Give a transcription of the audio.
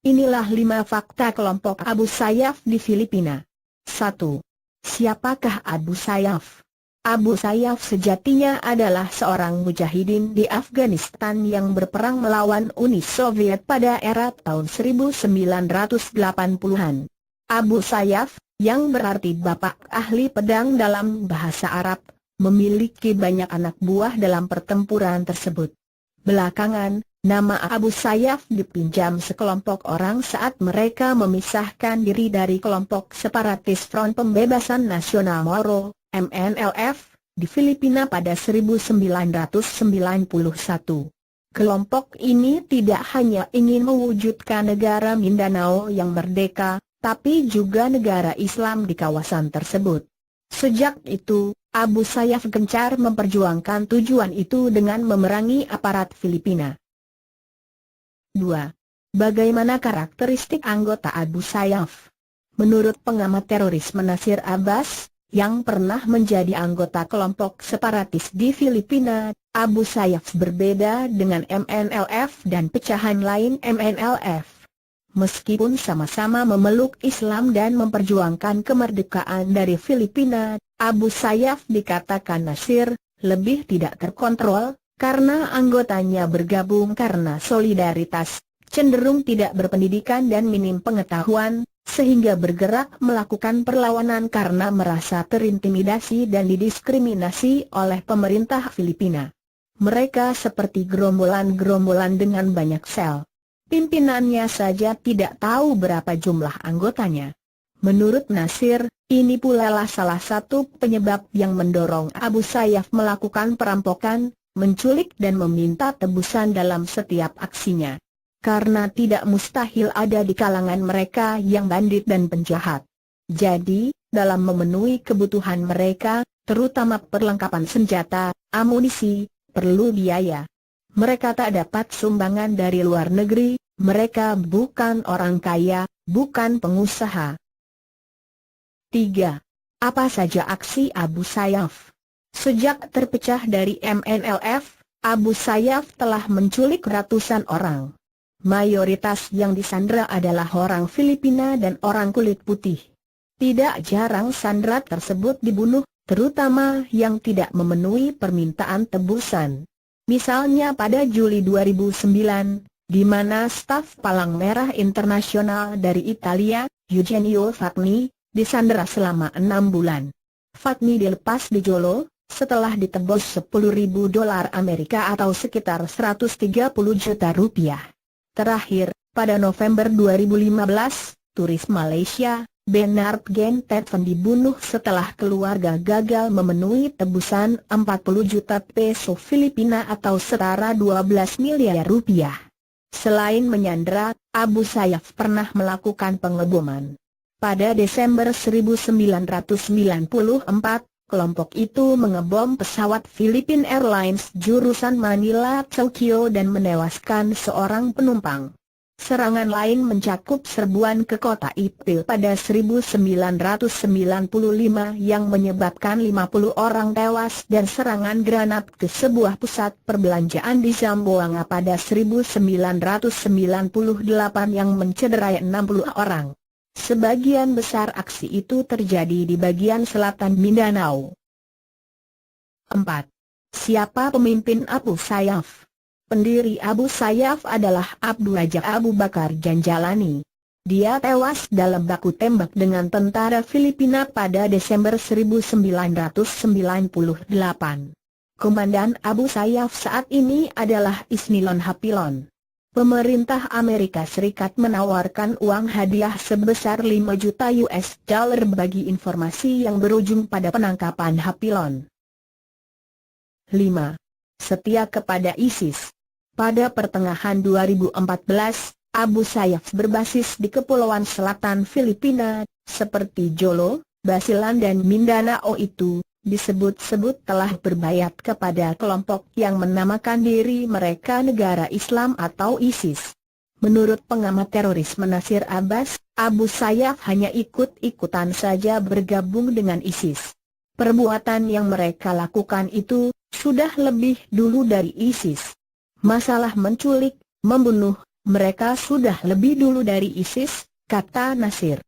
Inilah 5 fakta kelompok Abu Sayyaf di Filipina. 1. Siapakah Abu Sayyaf? Abu Sayyaf sejatinya adalah seorang mujahidin di Afghanistan yang berperang melawan Uni Soviet pada era tahun 1980-an. Abu Sayyaf, yang berarti bapak ahli pedang dalam bahasa Arab, memiliki banyak anak buah dalam pertempuran tersebut. Belakangan, nama Abu Sayyaf dipinjam sekelompok orang saat mereka memisahkan diri dari kelompok separatis Front Pembebasan Nasional Moro, MNLF, di Filipina pada 1991. Kelompok ini tidak hanya ingin mewujudkan negara Mindanao yang merdeka, tapi juga negara Islam di kawasan tersebut. Sejak itu, Abu Sayyaf gencar memperjuangkan tujuan itu dengan memerangi aparat Filipina. 2. Bagaimana karakteristik anggota Abu Sayyaf? Menurut pengamat terorisme Nasir Abbas, yang pernah menjadi anggota kelompok separatis di Filipina, Abu Sayyaf berbeda dengan MNLF dan pecahan lain MNLF. Meskipun sama-sama memeluk Islam dan memperjuangkan kemerdekaan dari Filipina, Abu Sayyaf dikatakan Nasir, lebih tidak terkontrol, karena anggotanya bergabung karena solidaritas, cenderung tidak berpendidikan dan minim pengetahuan, sehingga bergerak melakukan perlawanan karena merasa terintimidasi dan didiskriminasi oleh pemerintah Filipina. Mereka seperti gerombolan-gerombolan dengan banyak sel. Pimpinannya saja tidak tahu berapa jumlah anggotanya. Menurut Nasir, ini pula lah salah satu penyebab yang mendorong Abu Sayyaf melakukan perampokan, menculik dan meminta tebusan dalam setiap aksinya. Karena tidak mustahil ada di kalangan mereka yang bandit dan penjahat. Jadi, dalam memenuhi kebutuhan mereka, terutama perlengkapan senjata, amunisi, perlu biaya. Mereka tak dapat sumbangan dari luar negeri, mereka bukan orang kaya, bukan pengusaha. 3. Apa saja aksi Abu Sayyaf? Sejak terpecah dari MNLF, Abu Sayyaf telah menculik ratusan orang. Mayoritas yang disandra adalah orang Filipina dan orang kulit putih. Tidak jarang sandera tersebut dibunuh, terutama yang tidak memenuhi permintaan tebusan. Misalnya pada Juli 2009, di mana staf Palang Merah Internasional dari Italia, Eugenio Fatmi, disandera selama 6 bulan. Fatmi dilepas di Jolo, setelah ditebus $10.000 Amerika atau sekitar 130 juta rupiah. Terakhir, pada November 2015, turis Malaysia, Bernard Gentetvan dibunuh setelah keluarga gagal memenuhi tebusan 40 juta peso Filipina atau setara 12 miliar rupiah. Selain menyandera, Abu Sayyaf pernah melakukan pengeboman. Pada Desember 1994, kelompok itu mengebom pesawat Philippine Airlines jurusan Manila, Tokyo dan menewaskan seorang penumpang. Serangan lain mencakup serbuan ke kota Ipil pada 1995 yang menyebabkan 50 orang tewas dan serangan granat ke sebuah pusat perbelanjaan di Zamboanga pada 1998 yang mencederai 60 orang. Sebagian besar aksi itu terjadi di bagian selatan Mindanao. 4. Siapa pemimpin Abu Sayyaf? Pendiri Abu Sayyaf adalah Abdul Razak Abu Bakar Janjalani. Dia tewas dalam baku tembak dengan tentara Filipina pada Desember 1998. Komandan Abu Sayyaf saat ini adalah Isnilon Hapilon. Pemerintah Amerika Serikat menawarkan uang hadiah sebesar 5 juta US dollar bagi informasi yang berujung pada penangkapan Hapilon. 5. Setia kepada ISIS. Pada pertengahan 2014, Abu Sayyaf berbasis di Kepulauan Selatan Filipina, seperti Jolo, Basilan dan Mindanao itu, disebut-sebut telah berbayat kepada kelompok yang menamakan diri mereka negara Islam atau ISIS. Menurut pengamat terorisme Nasir Abbas, Abu Sayyaf hanya ikut-ikutan saja bergabung dengan ISIS. Perbuatan yang mereka lakukan itu sudah lebih dulu dari ISIS. Masalah menculik, membunuh, mereka sudah lebih dulu dari ISIS, kata Nasir.